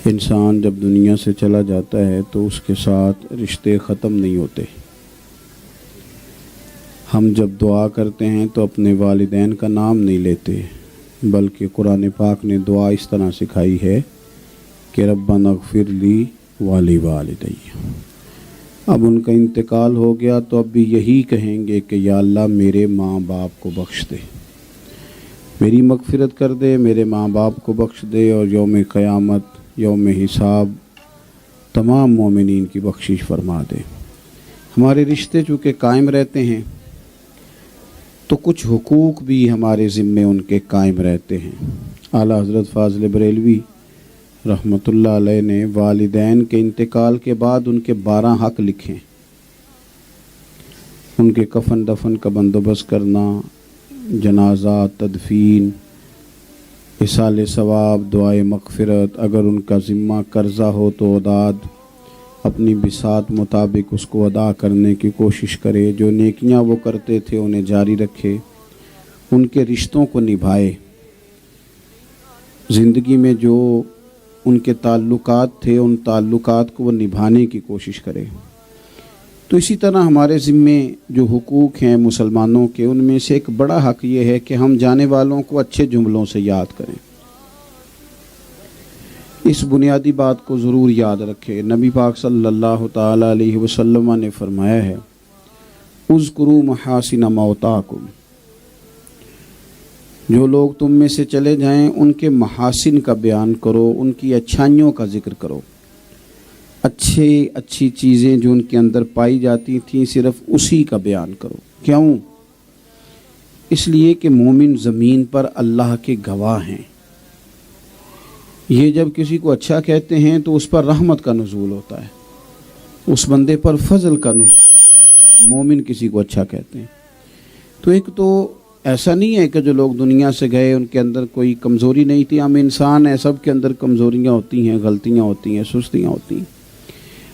انسان جب دنیا سے چلا جاتا ہے تو اس کے ساتھ رشتے ختم نہیں ہوتے۔ ہم جب دعا کرتے ہیں تو اپنے والدین کا نام نہیں لیتے، بلکہ قرآن پاک نے دعا اس طرح سکھائی ہے کہ ربنا اغفر لی والی والدی۔ اب ان کا انتقال ہو گیا تو اب بھی یہی کہیں گے کہ یا اللہ میرے ماں باپ کو بخش دے، میری مغفرت کر دے، میرے ماں باپ کو بخش دے، اور یوم قیامت یوم حساب تمام مومنین کی بخشش فرما دے۔ ہمارے رشتے چونکہ قائم رہتے ہیں تو کچھ حقوق بھی ہمارے ذمے ان کے قائم رہتے ہیں۔ اعلیٰ حضرت فاضل بریلوی رحمۃ اللہ علیہ نے والدین کے انتقال کے بعد ان کے 12 حق لکھے۔ ان کے کفن دفن کا بندوبست کرنا، جنازہ، تدفین، ایصال ثواب، دعائے مغفرت، اگر ان کا ذمہ قرضہ ہو تو اداد، اپنی بساط مطابق اس کو ادا کرنے کی کوشش کرے، جو نیکیاں وہ کرتے تھے انہیں جاری رکھے، ان کے رشتوں کو نبھائے، زندگی میں جو ان کے تعلقات تھے ان تعلقات کو وہ نبھانے کی کوشش کرے۔ تو اسی طرح ہمارے ذمے جو حقوق ہیں مسلمانوں کے، ان میں سے ایک بڑا حق یہ ہے کہ ہم جانے والوں کو اچھے جملوں سے یاد کریں۔ اس بنیادی بات کو ضرور یاد رکھیں۔ نبی پاک صلی اللہ تعالی علیہ وسلم نے فرمایا ہے اذکروا محاسن موتاکم، جو لوگ تم میں سے چلے جائیں ان کے محاسن کا بیان کرو، ان کی اچھائیوں کا ذکر کرو، اچھی چیزیں جو ان کے اندر پائی جاتی تھیں صرف اسی کا بیان کرو۔ کیوں؟ اس لیے کہ مومن زمین پر اللہ کے گواہ ہیں۔ یہ جب کسی کو اچھا کہتے ہیں تو اس پر رحمت کا نزول ہوتا ہے، اس بندے پر فضل کا نزول۔ مومن کسی کو اچھا کہتے ہیں تو ایک تو ایسا نہیں ہے کہ جو لوگ دنیا سے گئے ان کے اندر کوئی کمزوری نہیں تھی، ہم انسان ہیں، سب کے اندر کمزوریاں ہوتی ہیں، غلطیاں ہوتی ہیں، سستیاں ہوتی ہیں،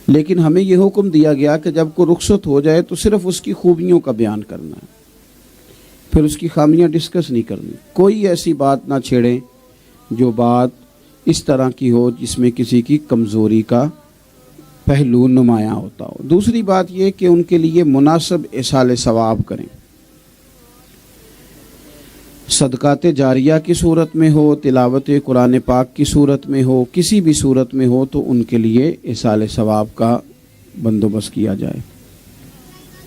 لیکن ہمیں یہ حکم دیا گیا کہ جب کوئی رخصت ہو جائے تو صرف اس کی خوبیوں کا بیان کرنا ہے، پھر اس کی خامیاں ڈسکس نہیں کرنی۔ کوئی ایسی بات نہ چھیڑیں جو بات اس طرح کی ہو جس میں کسی کی کمزوری کا پہلو نمایاں ہوتا ہو۔ دوسری بات یہ کہ ان کے لیے مناسب ایصال ثواب کریں، صدقات جاریہ کی صورت میں ہو، تلاوت قرآن پاک کی صورت میں ہو، کسی بھی صورت میں ہو تو ان کے لیے ایصال ثواب کا بندوبست کیا جائے۔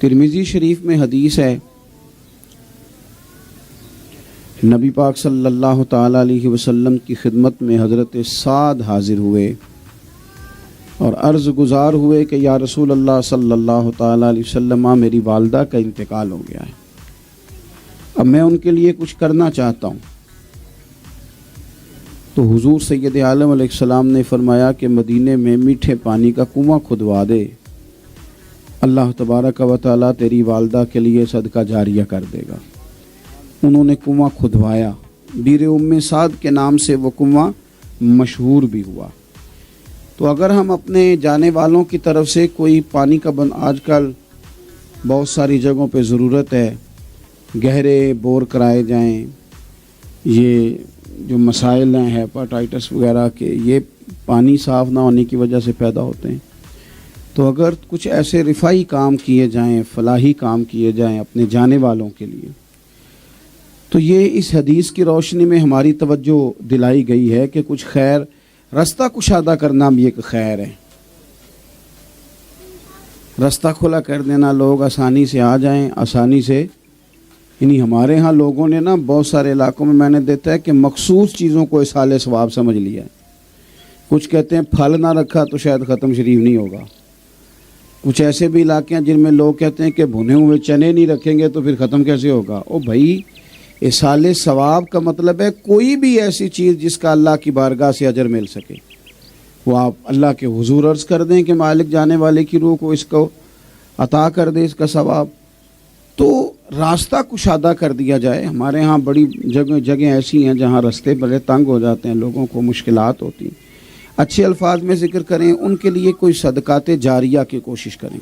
ترمذی شریف میں حدیث ہے، نبی پاک صلی اللہ تعالیٰ علیہ وسلم کی خدمت میں حضرت سعد حاضر ہوئے اور عرض گزار ہوئے کہ یا رسول اللہ صلی اللہ تعالیٰ علیہ وسلم، میری والدہ کا انتقال ہو گیا ہے، اب میں ان کے لیے کچھ کرنا چاہتا ہوں۔ تو حضور سید عالم علیہ السلام نے فرمایا کہ مدینے میں میٹھے پانی کا کنواں کھدوا دے، اللہ تبارک و تعالیٰ تیری والدہ کے لیے صدقہ جاریہ کر دے گا۔ انہوں نے کنواں کھدوایا، بیر ام سعد کے نام سے وہ کنواں مشہور بھی ہوا۔ تو اگر ہم اپنے جانے والوں کی طرف سے کوئی پانی کا آج کل بہت ساری جگہوں پہ ضرورت ہے، گہرے بور کرائے جائیں، یہ جو مسائل ہیں ہیپاٹائٹس وغیرہ کے، یہ پانی صاف نہ ہونے کی وجہ سے پیدا ہوتے ہیں۔ تو اگر کچھ ایسے رفائی کام کیے جائیں، فلاحی کام کیے جائیں اپنے جانے والوں کے لیے، تو یہ اس حدیث کی روشنی میں ہماری توجہ دلائی گئی ہے کہ کچھ خیر رستہ کشادہ کرنا بھی ایک خیر ہے۔ رستہ کھلا کر دینا، لوگ آسانی سے آ جائیں، آسانی سے، یعنی ہمارے ہاں لوگوں نے نا بہت سارے علاقوں میں میں نے دیکھا ہے کہ مخصوص چیزوں کو ایصال ثواب سمجھ لیا ہے۔ کچھ کہتے ہیں پھل نہ رکھا تو شاید ختم شریف نہیں ہوگا۔ کچھ ایسے بھی علاقے ہیں جن میں لوگ کہتے ہیں کہ بھنے ہوئے چنے نہیں رکھیں گے تو پھر ختم کیسے ہوگا۔ او بھائی، ایصال ثواب کا مطلب ہے کوئی بھی ایسی چیز جس کا اللہ کی بارگاہ سے اجر مل سکے، وہ آپ اللہ کے حضور عرض کر دیں کہ مالک جانے والے کی روح کو اس کو عطا کر دے، اس کا ثواب، تو راستہ کشادہ کر دیا جائے۔ ہمارے ہاں بڑی جگہیں ایسی ہیں جہاں راستے بڑے تنگ ہو جاتے ہیں، لوگوں کو مشکلات ہوتی ہیں، اچھے الفاظ میں ذکر کریں، ان کے لیے کوئی صدقات جاریہ کی کوشش کریں،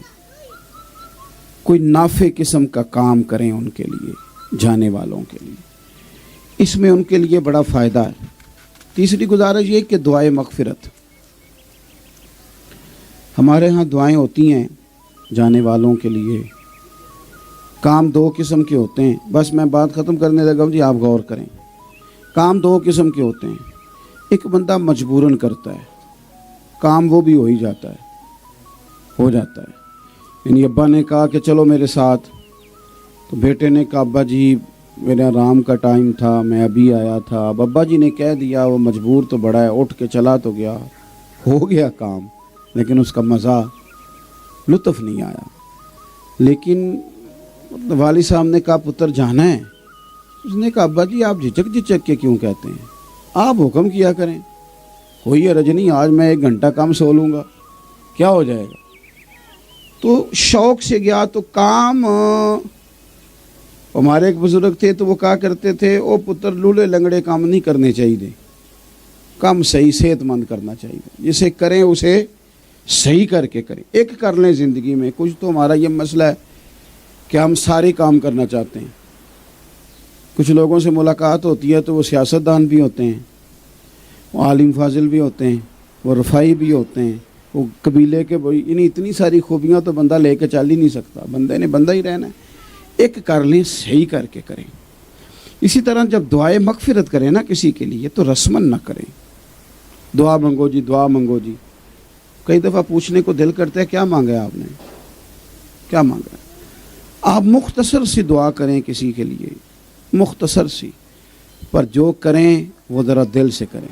کوئی نافع قسم کا کام کریں ان کے لیے، جانے والوں کے لیے، اس میں ان کے لیے بڑا فائدہ ہے۔ تیسری گزارش یہ کہ دعائے مغفرت، ہمارے ہاں دعائیں ہوتی ہیں جانے والوں کے لیے. کام دو قسم کے ہوتے ہیں. بس میں بات ختم کرنے لگا ہوں جی، آپ غور کریں. کام دو قسم کے ہوتے ہیں. ایک بندہ مجبوراً کرتا ہے، کام وہ بھی ہو ہی جاتا ہے، ہو جاتا ہے. یعنی ابا نے کہا کہ چلو میرے ساتھ، تو بیٹے نے کہا ابا جی میرا آرام کا ٹائم تھا، میں ابھی آیا تھا. اب ابا جی نے کہہ دیا، وہ مجبور تو بڑا ہے، اٹھ کے چلا تو گیا، ہو گیا کام، لیکن اس کا مزہ لطف نہیں آیا. لیکن والد صاحب نے کہا پتر جانا ہے. اس نے کہا ابا جی آپ جھجک کے کیوں کہتے ہیں، آپ حکم کیا کریں. کوئی حرج نہیں، آج میں 1 گھنٹہ کم سو لوں گا، کیا ہو جائے گا. تو شوق سے گیا. تو کام ہمارے ایک بزرگ تھے تو وہ کہا کرتے تھے او پتر لولے لنگڑے کام نہیں کرنے چاہیے، کام صحیح صحت مند کرنا چاہیے. جسے کریں اسے صحیح کر کے کریں. ایک کر لیں زندگی میں. کچھ تو ہمارا یہ مسئلہ ہے کہ ہم سارے کام کرنا چاہتے ہیں. کچھ لوگوں سے ملاقات ہوتی ہے تو وہ سیاستدان بھی ہوتے ہیں، وہ عالم فاضل بھی ہوتے ہیں، وہ رفائی بھی ہوتے ہیں، وہ قبیلے کے انہیں اتنی ساری خوبیاں تو بندہ لے کے چل ہی نہیں سکتا. بندے نے بندہ ہی رہنا ہے. ایک کر لیں صحیح کر کے کریں. اسی طرح جب دعائیں مغفرت کریں نا کسی کے لیے تو رسمن نہ کریں. دعا منگو جی، دعا منگو جی. کئی دفعہ پوچھنے کو دل کرتا ہے کیا مانگا ہے آپ نے، کیا مانگا ہے. آپ مختصر سی دعا کریں کسی کے لیے، مختصر سی، پر جو کریں وہ ذرا دل سے کریں.